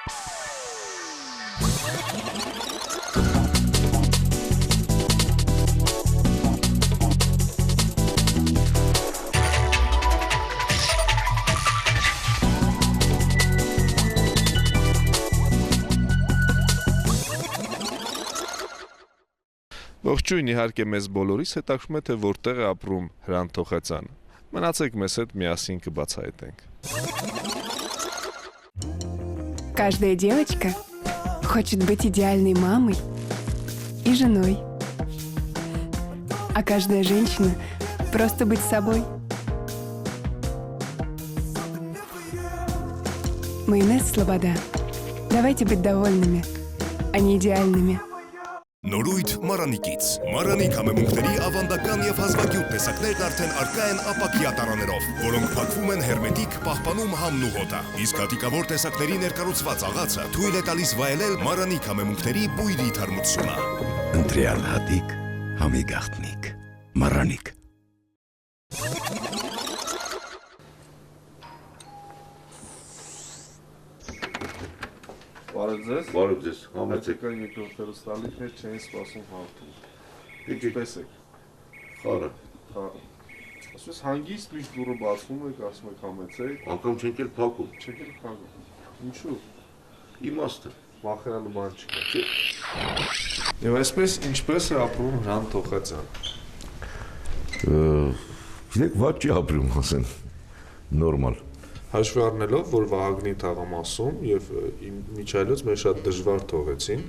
Ողջույն իհարկե մեզ բոլորիս հետաքրում է թե որտեղ է ապրում Հրանտ Թոխեցյանը։ Մնացեք մեզ հետ միասին կբացահայտենք։ Каждая девочка хочет быть идеальной мамой и женой. А каждая женщина просто быть собой. Майонез Слобода. Давайте быть довольными, а не идеальными. Նորույթ Մարանիկից։ Մարանիկ համեմունքների ավանդական եւ հազվագյուտ տեսակներն արդեն առկա են ապակյա տարաներով, որոնք փակվում են հերմետիկ, պահպանում համն ու հոտը։ Իսկ հատիկավոր տեսակների ներկառուցված աղացը թույլ է տալիս վայելել Մարանիկ համեմունքների բույրի թարմությունը։ Ընտրյալ հատիկ, համի գաղտնիք։ Մարանիկ։ Բարև ձեզ, համեցեք։ Հայկական երկրորդ հեռուստալիքներ չէին սպասում հաղթում։ Ինչպես եք։ Խառը։ Ասես հանգիստ միշտ դուրը բացվում եք, ասում եք համեցեք։ Անգամ չենք էլ փակում։ Չեք էլ փակում։ Ինչու։ Իմաստը։ Վախենալու բան չկա։ Եվ այսպես ինչպես է ապրում Հրանտ Թոխեցյանը։ Գիտեք, ված չի ապրում, ասեն, նորմալ։ Հաշվի առնելով, որ Վահագնի թաղամասում եւ Միչայլոց մեր շատ դժվար թողեցին,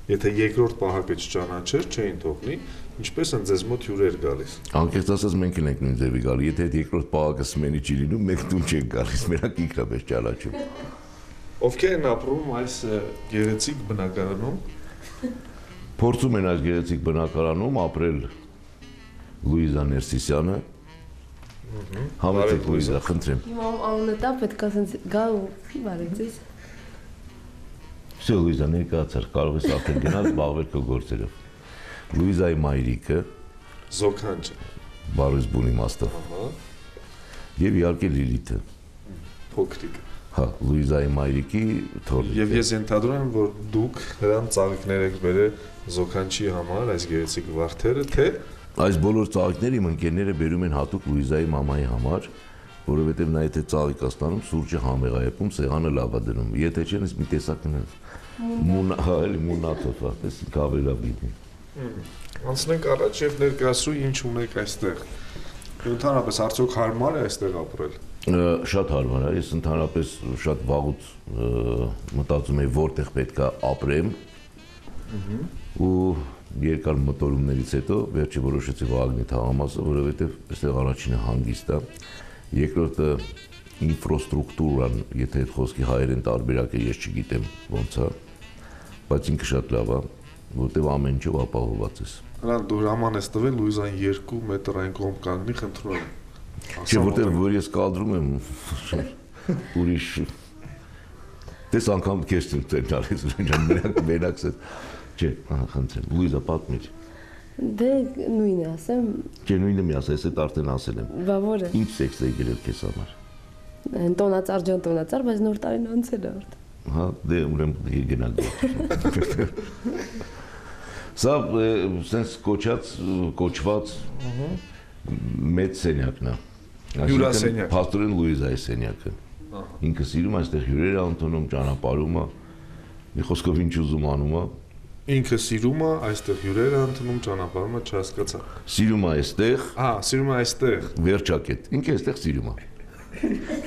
եթե երկրորդ պահակը չճանաչեր, չէին թողնի, ինչպես են ձեզ մոտ հյուրեր գալիս։ Անկեղծ ասած մենք ենք նույն ձևի գալի, եթե այդ երկրորդ պահակը սմենի չի լինում, մենք տուն չենք գալիս, մենակ ինքնապես ճանաչում։ Ովքեր են ապրում այս գեղեցիկ բնակարանում։ Փորձում են այս գեղեցիկ բնակարանում ապրել Լուիզա Ներսիսյանը։ Համեցեք Լուիզա, խնդրեմ։ Իմ անունը տա պետք է ասենց գա ու բարեցես։ Всё, Լուիզա, ներկայացար, կարող ես արդեն գնալ զբաղվել քո գործերով։ Լուիզայի մայրիկը Զոքանջը։ Բարոյս բուն իմաստով։ Եվ իհարկե Լիլիթը։ Փոքրիկ։ Հա, Լուիզայի մայրիկի թոռնիկը։ Եվ ես ենթադրում եմ, որ դուք նրան ծաղիկներ եք բերել Զոքանջի համար, այս գեղեցիկ վարդերը, թե Այս բոլոր ծաղիկները իմ ընկերները բերում են հատուկ Լուիզայի մամայի համար, որովհետև նա եթե ծաղիկ է ստանում, սուրճը համեղ է եպում, սեղանը լավ է դնում։ Եթե չեն, մի տեսակ մունաթով, այդպես կավելաբիդի։ Անցնենք առաջ եւ ներկայացրու ինչ ունեք այստեղ։ Ընդհանրապես արդյոք հարմար է այստեղ ապրել։ Շատ հարմար է, ես ընդհանրապես շատ վաղուց մտածում եի որտեղ պետք է ապրեմ ու երկար մտորումներից հետո վերջի որոշեցի Վահագնի թաղամասը, որովհետև այստեղ առաջինը հանգիստ է, երկրորդը ինֆրաստրուկտուրան, եթե այդ խոսքի հայերեն տարբերակը ես չգիտեմ ոնց է, բայց ինքը շատ լավ է, որովհետև ամեն ինչով ապահովված ես։ Նրան դու հրաման ես տվել Լուիզային 2 մետր այն կողմ կանգնի, խնդրում եմ։ Չէ, որտեղ որ ես կադրում եմ ուրիշ տես անգամ քեզ ցույց տալիս մենակ Չէ, խնդրեմ, Լուիզա պատմիր։ Դե նույնը ասեմ։ Չէ, նույնը մի ասա, ես այդ արդեն ասել եմ։ Բա որը։ Ինչ տեքստ է եկել քեզ համար։ Տոնածառ ջան, տոնածառ, բայց նոր տարին անցել է արդեն։ Հա, դե ուրեմն գնալ։ Սա sense կոչված մեծ սենյակն է։ Հյուրասենյակ։ Փաստորեն Լուիզայի սենյակը։ Ինքը սիրում այստեղ հյուրեր անտոնում, ճանապարհում է։ Մի խոսքով ինչ ուզում անում է։ Ինքը սիրում է այստեղ հյուրեր ընդունում, ճանապարհում է, չհասկացա։ Սիրում է այստեղ։ Սիրում է այստեղ։ Վերջակետ։ Ինքը այստեղ սիրում է։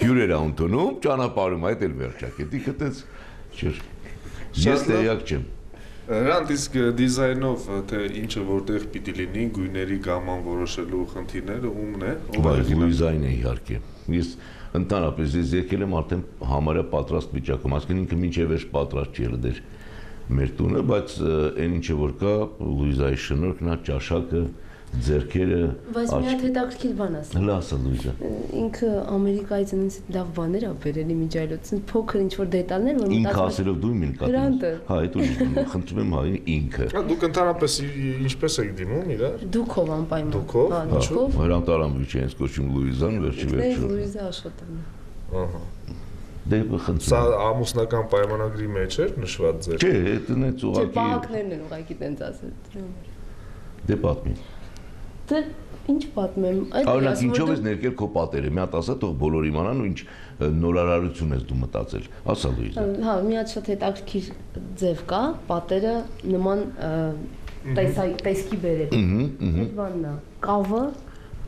Հյուրեր ընդունում, ճանապարհում է, այդ էլ վերջակետ։ Ինքը տես չէր։ Ես տեղյակ չեմ։ Հրանտ իսկ դիզայնով թե ինչը որտեղ պիտի լինի, գույների գաման որոշելու խնդիրները ումն է։ Բայց Լուիզային է իհարկե։ Ես ընդհանրապես ես եկել եմ արդեն համարյա պատրաստ վիճակում, այսինքն ինքը մինչև էս պատրաստ չի եղել դեր մեր տունը, բայց այն ինչը որ կա Լուիզայի շնորհքն է, ճաշակը, ձեռքերը։ Բայց մի հատ հետաքրքիր բան ասա։ Հələ ասա Լուիզա։ Ինքը Ամերիկայից այնպես լավ բաներ ա բերել Միջայլոց, փոքր ինչ որ դետալներ, որ ինքը ասելով դու իմին կատում։ Հա, այդ ուրիշ խնդրում եմ, հա, ինքը։ Դուք ընդհանրապես ինչպես եք դիմում իրար։ Դուքով անպայման։ Դուքով։ Հա, դուքով։ Հրանտ Արամովիչ են կոչում Լուիզան, վերջի վերջո։ Լուիզա աշխատում է։ Ահա։ Դե Սա խնդրեմ։ ամուսնական պայմանագրի մեջ էր նշված ձեր։ Չէ, այդնից Չէ, ուղղակի պահակներն են ուղղակի տենց ասել։ դե պատմի։ Դե ինչ պատմեմ։ Օրինակ ինչով ես ներկել քո պատերը։ Մի հատ ասա թող բոլորը իմանան ու ինչ նորարարություն ես դու մտածել։ Ասա Լուիզա։ Հա, մի հատ շատ հետաքրքիր ձև կա, պատերը նման տեսքի բերել։ Այդ բանն է։ Կավը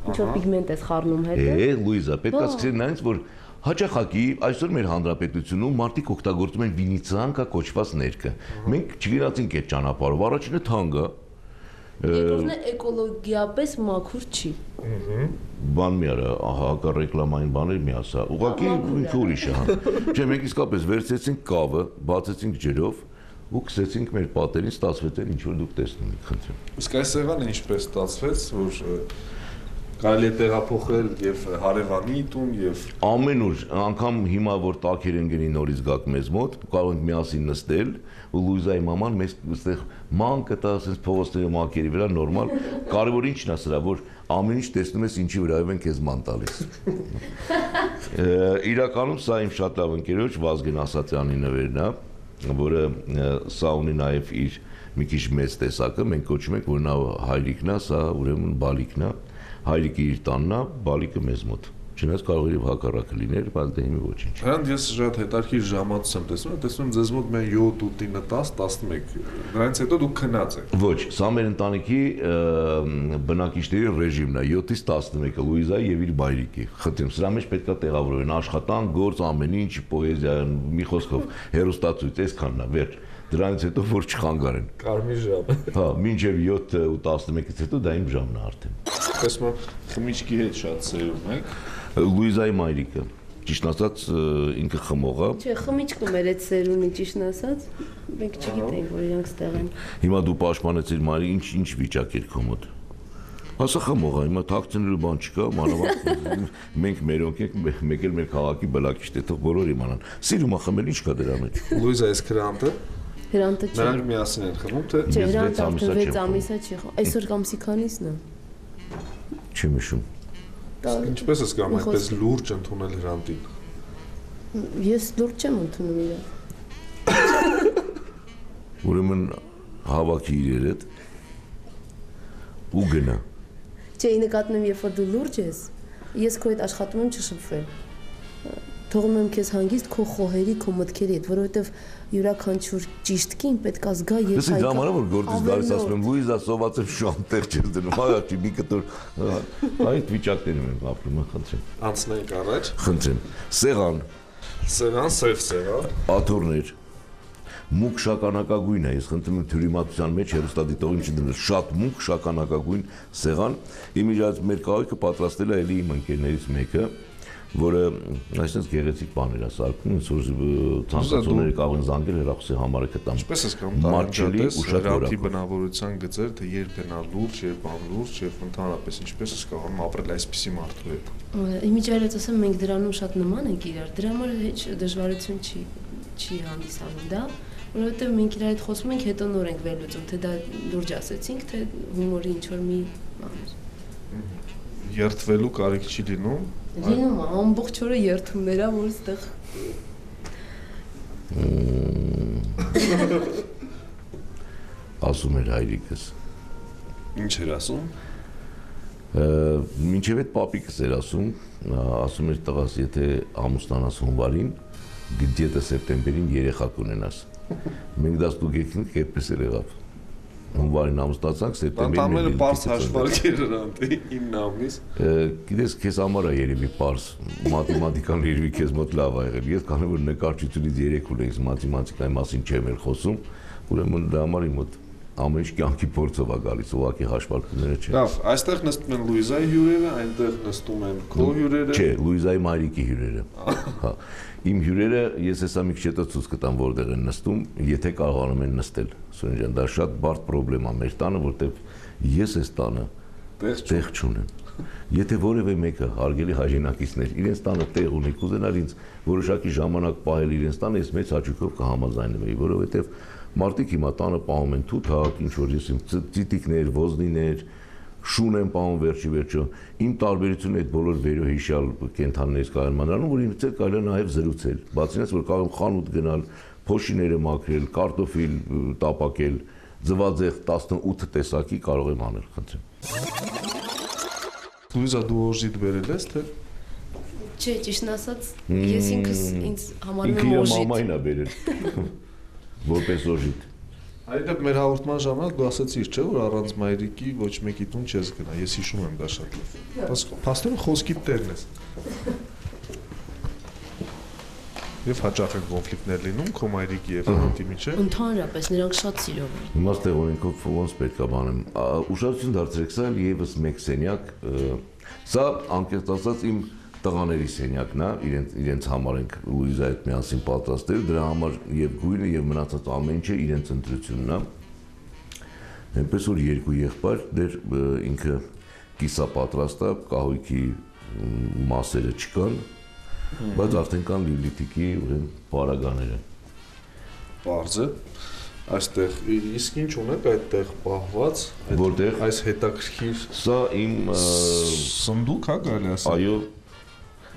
ինչ որ պիգմենտ ես խառնում հետը։ Լուիզա, պետք է սկսել նայից, որ հաճախակի այսօր մեր հանրապետությունում մարդիկ օգտագործում են վինիցանկա կոչված ներկը։ Մենք չգնացինք այդ ճանապարհով, առաջինը թանկ է։ Երկրորդն է էկոլոգիապես մաքուր չի։ Բան մի արա, ահա ռեկլամային բաներ մի ասա։ Ուղղակի ինչ ուրիշ է, հա։ Չէ, մենք իսկապես վերցեցինք կավը, բացեցինք ջրով ու քսեցինք մեր պատերին, ստացվեց այն ինչ որ դուք տեսնում եք, խնդրեմ։ Իսկ այս եղանը ինչպես ստացվեց, որ կարելի է տեղափոխել եւ հարևանի տուն եւ ամեն օր, անգամ հիմա որ տաքեր են գնի նորից գաք մեզ մոտ, կարող ենք միասին նստել ու Լուիզայի մաման մեզ այստեղ ման կտա, ասես փողոցների մակերի վրա նորմալ, կարևոր ինչն է սրա, որ ամեն ինչ տեսնում ես ինչի վրայով են քեզ ման տալիս։ Իրականում սա իմ շատ լավ ընկերոջ Վազգեն Ասատրյանի նվերն է, որը սա ունի նաև իր մի քիչ մեծ տեսակը, մենք կոչում ենք, որ նա հայրիկն է, սա ուրեմն բալիկն է, հայրիկը իր տանն է, բալիկը մեզ մոտ։ Չնայած կարող է հակառակը լինել, բայց դե հիմա ոչինչ։ Հրանտ ես շատ հետաքրքիր ժամանց եմ տեսնում ձեզ մոտ մեն 7, 8, 9, 10, 11։ Դրանից հետո դուք քնած եք։ Ոչ, սա մեր ընտանիքի բնակիչների ռեժիմն է, 7-ից 11-ը Լուիզայի եւ իր բայրիկի։ Խնդրեմ, սրա մեջ պետք է տեղավորվեն աշխատանք, գործ, ամեն ինչ, պոեզիա, մի խոսքով, հերոստացույց, այսքանն է, վերջ։ Դրանից հետո որ չխանգարեն։ Կարմիր ժամ։ Հա, մինչև 7 ու 11-ից հետո դա իմ ժամն է արդեն։ Տեսնում եմ խմիչքի հետ շատ սերում եք։ Լուիզայի մայրիկը, ճիշտ ասած ինքը խմող է։ Չէ, խմիչքը մեր այդ սերունի ճիշտն ասած, մենք չգիտենք, որ իրանք ստեղ են։ Հիմա դու պաշտպանեցիր մայրի, ինչ վիճակ էր քո մոտ։ Ասա խմող է, հիմա թաքցնելու բան չկա, մանավանդ մենք մերոնք ենք, մեկ էլ մեր քաղաքի բլակիչտ է, թող բոլորը իմանան։ Սիրում է խմել, ինչ կա դրա մեջ։ Լուիզա, այս քրանտը Հրանտը չի։ նրանք միասին են խմում, թե Չէ, Ես հրանտը 6 ամիսա չեմ արդեն 6 ամիսա չի խմում։ Այսօր կամսի քանիսն է։ Չեմ հիշում։ ինչպես ես կամ Մի այդպես խոսք։ լուրջ ընդունել հրանտին։ Ես լուրջ չեմ ընդունում իրան։ Ուրեմն հավաքի իրերդ ու գնա։ Չէ, նկատնում եմ, երբ որ դու լուրջ ես, ես քո հետ աշխատում եմ չշփվել։ Թողում եմ քեզ հանգիստ քո խոհերի, քո մտքերի հետ, որովհետև յուրաքանչյուր ճիշտ կին պետք է զգա եւ Դες դա մարը որ գործից գալիս ասում եմ Լուիզա սոված եմ շան տեղ չես դնում, հայա չի մի կտոր այդ վիճակներում եմ ապրում, խնդրեմ։ Անցնենք առաջ։ Խնդրեմ։ Սեղան, Սեղան, սև սեղան։ աթոռներ, մուկ շագանակագույն է, ես խնդրում եմ թյուրիմացության մեջ հերոստատիտողին չդնել, շատ մուկ շագանակագույն սեղան, իմիջիայից մեր քաղաքը պատրաստել է էլի իմ ընկերներից մեկը, որը այսպես գեղեցիկ բաներ է սարքում, ոնց որ ցանկացողները կարող են զանգել հեռախոսի համարը կտամ։ Ինչպես ես կամ Մատչելի ու շատ հրանտի որակով։ բնավորության գծեր, թե երբ են լուրջ, երբ անլուրջ, եւ ընդհանրապես ինչպես ես կարող ապրել այսպիսի մարդու հետ։ Իմիջիայից ասեմ, մենք դրանում շատ նման ենք իրար, դրա համար հեչ դժվարություն չի հանդիսանում դա, որովհետև մենք իրար հետ խոսում ենք, հետո նոր ենք վերլուծում, թե դա լուրջ ասեցինք, թե հումորի ինչ որ մի բան է։ Երթվելու կարիք չի լինում։ Լինում է, ամբողջ օրը երթումներ ա, որ ստեղ Ասում էր հայրիկս։ Ինչ էր ասում։ Մինչև այդ պապիկս էր ասում էր տղաս, եթե ամուսնանաս հունվարին, գիտե սեպտեմբերին երեխա կունենաս։ Մենք դա ստուգ եկինք, այդպես էր եղավ։ Հունվարին ամուսնացանք, սեպտեմբերին։ Ամենը պարզ հաշվարկ էր հրանտի 9 ամիս։ Գիտես, քեզ համար է երևի պարզ, մաթեմատիկան երևի քեզ մոտ լավ ա եղել։ Ես քանի որ նկարչությունից 3 ունեի, մաթեմատիկայի մասին չեմ էլ խոսում, ուրեմն դա համար իմ մոտ ամեն ինչ կյանքի փորձով է գալիս, ուղղակի հաշվարկները չէ։ Լավ, այստեղ նստում են Լուիզայի հյուրերը, այնտեղ նստում են քո հյուրերը։ Չէ, Լուիզայի մայրիկի հյուրերը։ Հա։ Իմ հյուրերը ես հեսա մի քիչ հետո ցույց կտամ որտեղ են նստում, եթե կարողանում են նստել։ Սուրեն ջան, դա շատ բարդ խնդրեմ է մեր տանը, որտեղ ես այս տանը տեղ չունեմ։ Եթե որևէ մեկը հարգելի հաջենակիցներ իրենց տանը տեղ ունի, կուզենար ինձ որոշակի ժամանակ պահել իրենց տանը, ես մեծ հաճույքով կհամաձայնվեի, որովհետև մարդիկ հիմա տանը պահում են թութակ, ինչ որ ես ծիտիկներ, ոզնիներ, շուն են պահում վերջի վերջո։ Իմ տարբերությունը այդ բոլոր վերոհիշյալ կենդաններից կարելի մանրանում, որ ինձ էլ կարելի է նաև զրուցել։ Բացի այնից, որ կարող եմ խանութ գնալ, փոշիները մաքրել, կարտոֆիլ տապակել, ձվածեղ 18 տեսակի կարող եմ անել, խնդրեմ։ Լուիզա, դու օժիտ բերել ես, թե։ Չէ, ճիշտն ասած, ես ինքս ինձ համարում եմ Ինքը իր օժիտ։ մամային է բերել։ Որպես օժիտ։ Այդտեղ մեր հաղորդման ժամանակ դու ասացիր, չէ, որ առանց մայրիկի ոչ մեկի տուն չես գնա։ Ես հիշում եմ դա շատ լավ։ Փաստորեն խոսքի տերն ես։ Եվ հաճախ են կոնֆլիկտներ լինում քո մայրիկի եւ անտի միջեւ։ Ընդհանրապես նրանք շատ սիրով են։ Հիմա ստեղ օրենքով ոնց պետք է բանեմ։ Ուշադրություն դարձրեք, սա եւս մեկ սենյակ, սա անկեղծ ասած իմ տղաների սենյակն է, իրենց համար ենք Լուիզայի հետ միասին պատրաստել, դրա համար եւ գույնը եւ մնացած ամեն ինչը իրենց ընտրությունն է։ Այնպես որ երկու եղբայր դեր ինքը կիսա պատրաստ է, կահույքի մասերը չկան, բայց արդեն կան լիլիթիկի ուրեմն պարագաները։ Պարզ է։ Այստեղ իսկ ինչ ունեք այդտեղ պահված, Որտեղ այս հետաքրքիր սա իմ սնդուկ հա կարելի ասել։ այո,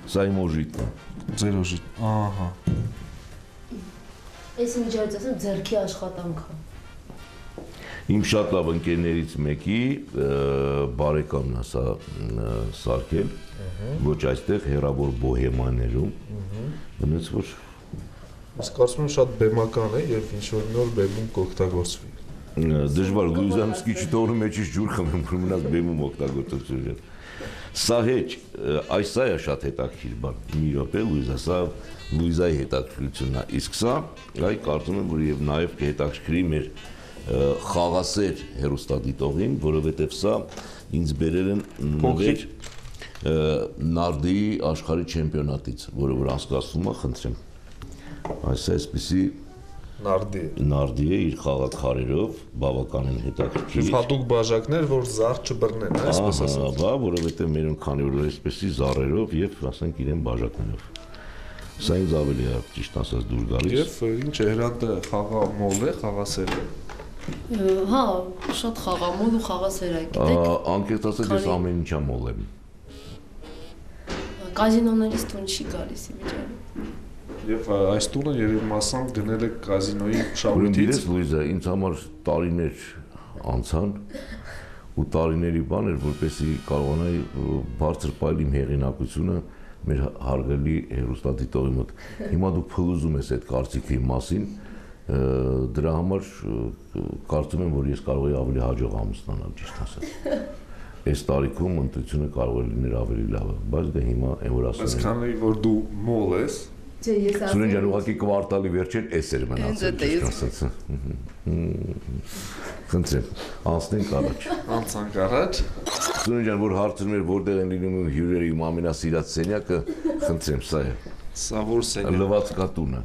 սա իմ օժիտն է։ Ձեր օժիտ։ Ահա։ Այս միջից ասեմ ձերքի աշխատանք է։ Իմ շատ լավ ընկերներից մեկի բարեկամն է սա սարքել, ոչ այստեղ հեռավոր բոհեմաներում, բնեց որ Ես կարծում եմ շատ բեմական է եւ ինչ որ նոր բեմում կօգտագործվի։ դժվար Լուիզան սկիչի տորը մեջից ջուր խմեմ, որ մնաց բեմում օգտագործություն։ Սա հեչ, այս սա է շատ հետաքրքիր բան։ Մի րոպե Լուիզա, սա Լուիզայի հետաքրքրությունն է։ Իսկ սա, այ կարծում եմ, որ եւ նաեւ կհետաքրքրի մեր խաղասեր հերոստատիտողին, որովհետեւ սա ինձ բերել են նվեր նարդիի աշխարհի չեմպիոնատից, որը որ անցկացվում է, խնդրեմ։ Այս այսպեսի նարդի է իր խաղաքարերով, բավականին հետաքրքիր։ Եվ հատուկ բաժակներ, որ զար չբռնեն, այսպես ասած։ Բա, որովհետեւ մերուն քանի որ այսպեսի զառերով եւ ասենք իրեն բաժակներով։ Սա ինձ ավելի է ճիշտ ասած դուր գալիս։ Եվ ինչ է հրանտը խաղամոլ է, խաղասեր է։ Հա, շատ խաղամոլ ու խաղասեր է, գիտեք։ Անկեղծ ասած ես ամեն ինչա մոլ եմ։ Կազինոներից տուն չի գալիս իմիջիայլը։ Եվ այս տունը երևի մասամբ գնել է կազինոյի Ուրեմն շահույթից։ դիրես Լուիզա, ինձ համար տարիներ անցան ու տարիների բան էր, որպեսզի կարողանայի բարձր պայել իմ հեղինակությունը մեր հարգելի հերոստատիտողի մոտ։ Հիմա դու փլուզում ես այդ կարծիքի մասին, դրա համար կարծում եմ, որ ես կարող եի ավելի հաջող ամուսնանալ, ճիշտ ասած։ Այս տարիքում ընտրությունը կարող է լինել ավելի լավը, բայց դե հիմա այն որ ասում Բայց քանի որ դու մոլ ես, Չէ, ես Սուրեն ջան, ուղղակի կվարտալի վերջին էս էր մնացել, ճիշտ ասած։ Խնդրեմ, անցնենք առաջ։ անցանք առաջ, Սուրեն ջան, որ հարցնում էր որտեղ են լինում հյուրերը իմ ամենասիրած սենյակը, խնդրեմ, սա է։ սա որ սենյակ։ Լվացկա տունը։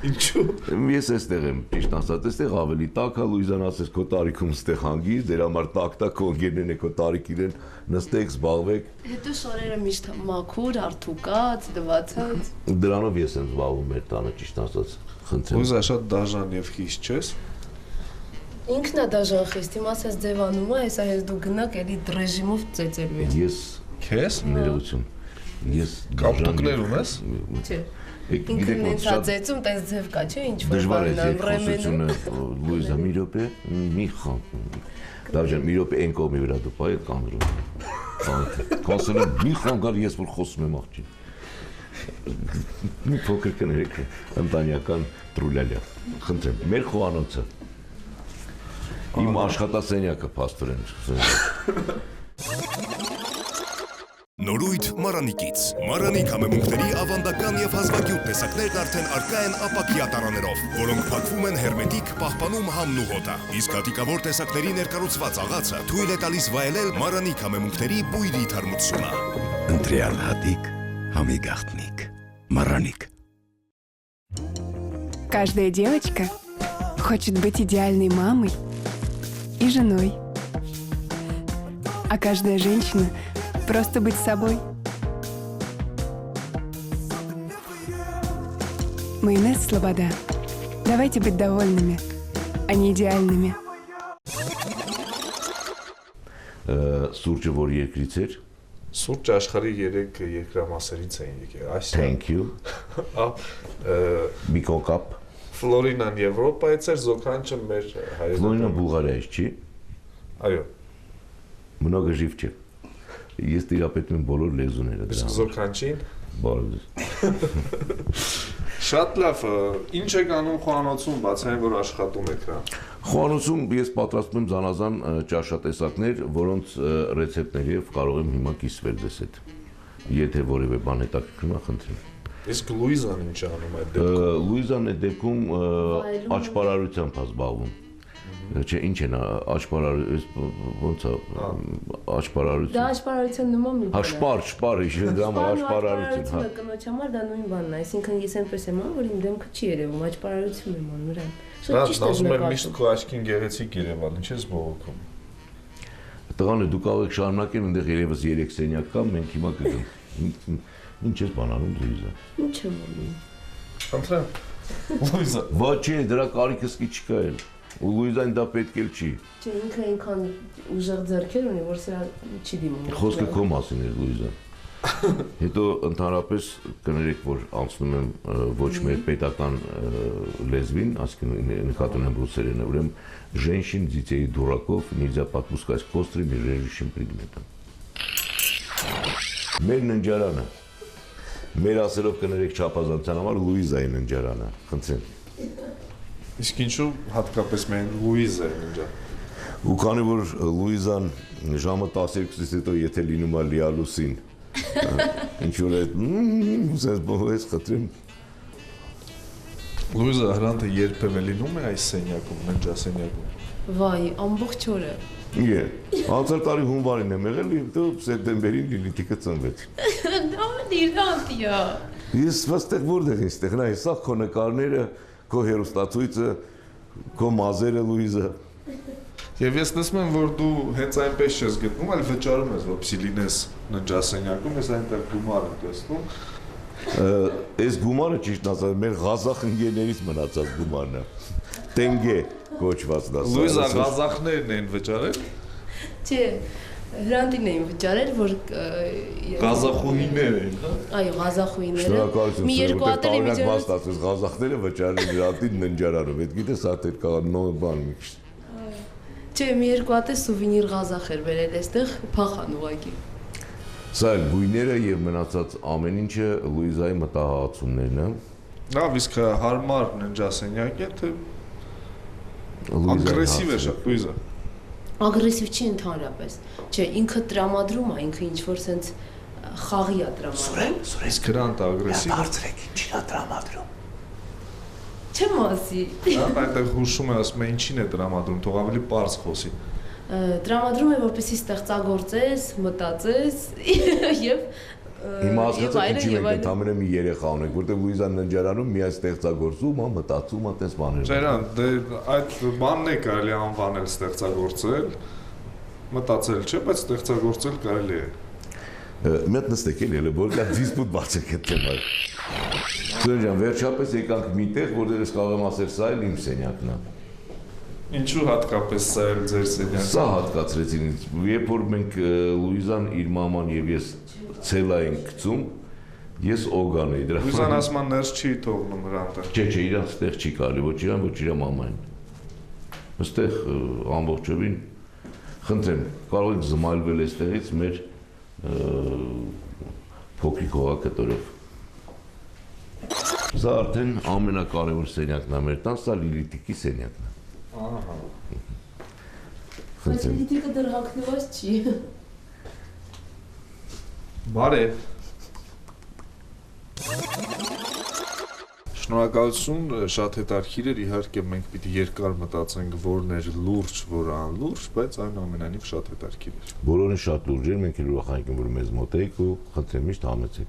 Ինչու։ Ես էստեղ եմ, ճիշտ ասած, էստեղ ավելի տաք է, Լուիզան ասես քո տարիքում ստեղ հանգիստ, դեր համար տակ քո ընկերներն են քո տարիք իրեն, նստեք, զբաղվեք։ Հետո շորերը միշտ մաքուր, արթուկած, լվացած։ Դրանով ես եմ զբաղվում մեր տանը, ճիշտ ասած, խնդրեմ։ Լուիզա շատ դաժան եւ խիստ չես։ Ինքն է դաժան խիստ, հիմա ասես ձևանում է, հեսա ես դու գնաք էլի ռեժիմով ծեծելու ես։ Ես Քեզ ներողություն։ Ես կապտուկներ ունես։ Չէ։ Գիտեք Ինքն ոնց ինձ շատ ծեծում, տես ձև կա, չէ, ինչ որ դժվար է բանն խոսությունը Լուիզա մի րոպե, մի խան։ Դավժան մի րոպե այն կողմի վրա դու բայ կանգնում։ Կասել եմ մի խան գալ ես որ խոսում եմ աղջին։ Մի փոքր կներեք ընտանեկան տրուլալյա։ Խնդրեմ, մեր խոհանոցը։ Իմ աշխատասենյակը փաստորեն։ Նորույթ Մարանիկից։ Մարանիկ համեմունքների ավանդական եւ հազվագյուտ տեսակներն արդեն արկա են ապակյա տարաներով, որոնք փակվում են հերմետիկ, պահպանում համն ու հոտը։ Իսկ հատիկավոր տեսակների ներկառուցված աղացը թույլ է տալիս վայելել Մարանիկ համեմունքների բույրի թարմությունը։ Ընտրյալ հատիկ, համի գաղտնիք, Мараник. Каждая девочка хочет быть идеальной мамой и женой. А каждая женщина просто быть собой. Майонез Слобода. Давайте быть довольными, а не идеальными. Սուրճը որ երկրից էր։ Սուրճ աշխարհի 3 երկրամասերից են եկել։ Այսինքն Thank you։ Միկոկապ։ Ֆլորինան Եվրոպայից էր, Զոքանչը մեր հայերեն։ Ֆլորինան Բուլղարիայից չի։ Այո։ Много жив չէ։ Ես տիրապետում եմ բոլոր լեզուները դրա։ Զոքանչին։ Բոլոր։ Շատ լավ, ինչ եք անում խոհանոցում, բացի այն, որ աշխատում եք հա։ Խոհանոցում ես պատրաստում եմ զանազան ճաշատեսակներ, որոնց ռեցեպտներ եւ կարող եմ հիմա կիսվել դες հետ։ Եթե որևէ բան հետաքրքրում է, խնդրեմ։ Իսկ Լուիզան ինչ անում այդ դեպքում։ Լուիզան այդ դեպքում աճպարարությամբ է զբաղվում։ Չէ, ինչ են ոնց է աճպարարություն։ Դա աճպարարության նման մի բան է։ Շպար, դրա համար աճպարարություն, հա։ Կնոջ համար դա նույն բանն է, այսինքն ես այնպես եմ անում, որ իմ դեմքը չի երևում, աճպարարություն եմ անում նրան։ Դա ասում եմ միշտ քո աչքին գեղեցիկ երևալ, ինչ ես բողոքում։ Տղաներ, դու կարող եք շարունակել, այնտեղ երևս 3 սենյակ կա, մենք հիմա կգնանք։ Ինչ ես բանանում, Լուիզա։ Ինչ եմ անում։ Խնդրեմ։ Լուիզա։ Ոչ, դրա կարիքը սկի չկա էլ։ Ու Լուիզան դա պետք էլ չի։ Չէ, ինքը այնքան ուժեղ ձեռքեր ունի, որ սրա չի դիմում։ Խոսքը քո մասին է, Լուիզա։ Հետո ընդհանրապես կներեք, որ անցնում եմ ոչ մեր պետական լեզվին, ասկին նկատում եմ ռուսերենը, ուրեմն женщин детей дураков нельзя подпускать к острым и режущим предметам։ Մեր ննջարանը։ Մեր ասելով կներեք չափազանցան համար Լուիզայի ննջարանը, խնդրեմ։ Իսկ ինչու հատկապես մենք Լուիզա ենք ինձ։ Ու քանի որ Լուիզան ժամը 12-ից հետո եթե լինում է լիալուսին, ինչ որ այդ ուզես բողես խտրեմ։ Լուիզա հրանտը երբևէ լինում է այս սենյակում, ննջասենյակում։ Վայ, ամբողջ օրը։ Իե, անցյալ տարի հունվարին եմ եղել, հետո սեպտեմբերին Լիլիթիկը ծնվեց։ Դա դիրանտիա։ Ես վստահ որտեղ եմ ստեղ, նա հեսա քո նկարները, քո հերոստացույցը, քո մազերը Լուիզա։ Եվ ես տեսնում եմ, որ դու հենց այնպես չես գտնում, այլ վճարում ես, որպեսզի լինես ննջասենյակում, ես այնտեղ գումար եմ տեսնում։ Այս գումարը ճիշտ ասած մեր ղազախ ընկերներից մնացած գումարն է։ Տենգե կոչված դա։ Լուիզա ղազախներն են վճարել։ Չէ, հրանտին էին վճարել, որ Ղազախուհիներ են, հա։ այո, ղազախուհիները։ Շնորհակալություն։ Մի երկու ատելի միջոցով բաստացած ղազախները վճարել հրանտին ննջարանում։ Այդ գիտես ատեր կա նոր բան մի քիչ։ Չէ, մի երկու ատե սուվենիր ղազախ էր վերել այստեղ, փախան ուղակի։ Սա էլ գույները եւ մնացած ամեն ինչը Լուիզայի մտահղացումներն են։ Լավ, իսկ հարմար ննջասենյակ է, թե ագրեսիվ է շատ, Լուիզա։ Ագրեսիվ չի ընդհանրապես։ Չէ, ինքը տրամադրում է, ինքը ինչ որ sense խաղի է տրամադրում։ Իսկ հրանտը ագրեսիվ է։ Բարձրեք, ինչին է տրամադրում։ Չեմ ասի։ Հա, այնտեղ հուշում է, ասում է ինչին է տրամադրում, թող ավելի པարզ խոսի։ Տրամադրում է, որպեսզի ստեղծագործես, մտածես եւ Հիմա ասացեք ինչի մենք ընդամենը մի երեխա ունենք, որտեղ Լուիզան ննջարանում միայն ստեղծագործում, մտածում, այդպես բաներ։ Ջերան, դե այդ բանն է կարելի անվանել ստեղծագործել, մտածել չէ, բայց ստեղծագործել կարելի է։ Մի հատ նստեք էլի, որ դա դիսպուտ բացեք այդ թեմայով։ Սուրեն ջան, վերջապես եկանք մի տեղ, որտեղ ես կարող եմ ասել, սա էլ իմ սենյակն է։ Ինչու հատկապես սա էլ ձեր սենյակը։ Սա հատկացրեցին ինձ, երբ որ մենք Լուիզան իր մաման եւ ես ցելա ենք գցում, ես օգան էի դրա։ Լուիզան ասում է ներս չի թողնում հրանտը։ Չէ, իրանց տեղ չի կարելի, ոչ իրան, ոչ իր մամային։ Այստեղ ամբողջովին խնդրեմ, կարող եք զմայլվել այստեղից մեր փոքրիկ հողակտորով։ Սա արդեն ամենակարևոր սենյակն է մեր տան, սա Լիլիթիկի սենյակն է։ Ահա։ Բայց դիտիկը դեռ հագնված չի։ Բարև։ Շնորհակալություն, շատ հետաքրքիր էր, իհարկե մենք պիտի երկար մտածենք որն էր լուրջ, որ անլուրջ, բայց այնուամենայնիվ շատ հետաքրքիր էր։ Բոլորին շատ լուրջ էր, մենք էլ ուրախանք ենք, որ մեզ մոտ եք ու խնդրեմ միշտ համեցեք։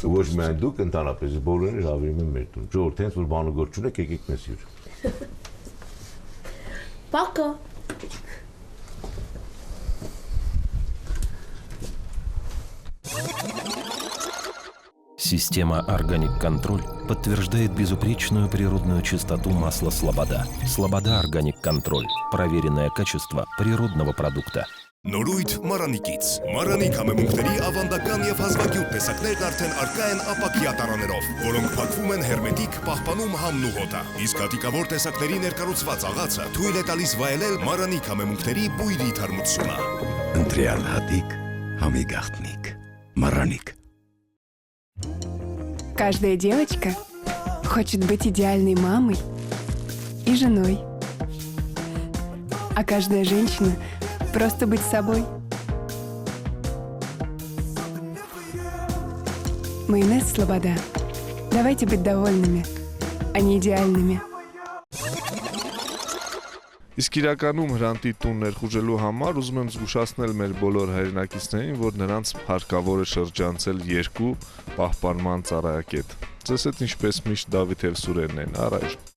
Ոչ միայն դուք ընդհանրապես բոլորին հավինում եմ մեր տուն։ Ժողովուրդ, հենց որ բանուգործ չունեք, եկեք մեզ հյուր։ Пока. Система «Органик Контроль» подтверждает безупречную природную чистоту масла «Слобода». «Слобода Органик Контроль» – проверенное качество природного продукта. Նորույթ Մարանիկից։ Մարանիկ համեմունքների ավանդական եւ հազվագյուտ տեսակներն արդեն արկա են ապակյա տարաներով, որոնք փակվում են հերմետիկ, պահպանում համն ու հոտը։ Իսկ հատիկավոր տեսակների ներկառուցված աղացը թույլ է տալիս վայելել Մարանիկ համեմունքների բույրի թարմությունը։ Ընտրյալ հատիկ, համի գաղտնիք։ Мараник. Каждая девочка хочет быть идеальной мамой и женой. А каждая женщина просто быть собой. Майонез Слобода. Давайте быть довольными, а не идеальными. Իսկ իրականում հրանտի տուն ներխուժելու համար ուզում եմ զգուշացնել մեր բոլոր հայրենակիցներին, որ նրանց հարկավոր է շրջանցել 2 պահպանման ծառայակետ։ Ձեզ հետ ինչպես միշտ Դավիթ եւ Սուրենն են, առայժմ։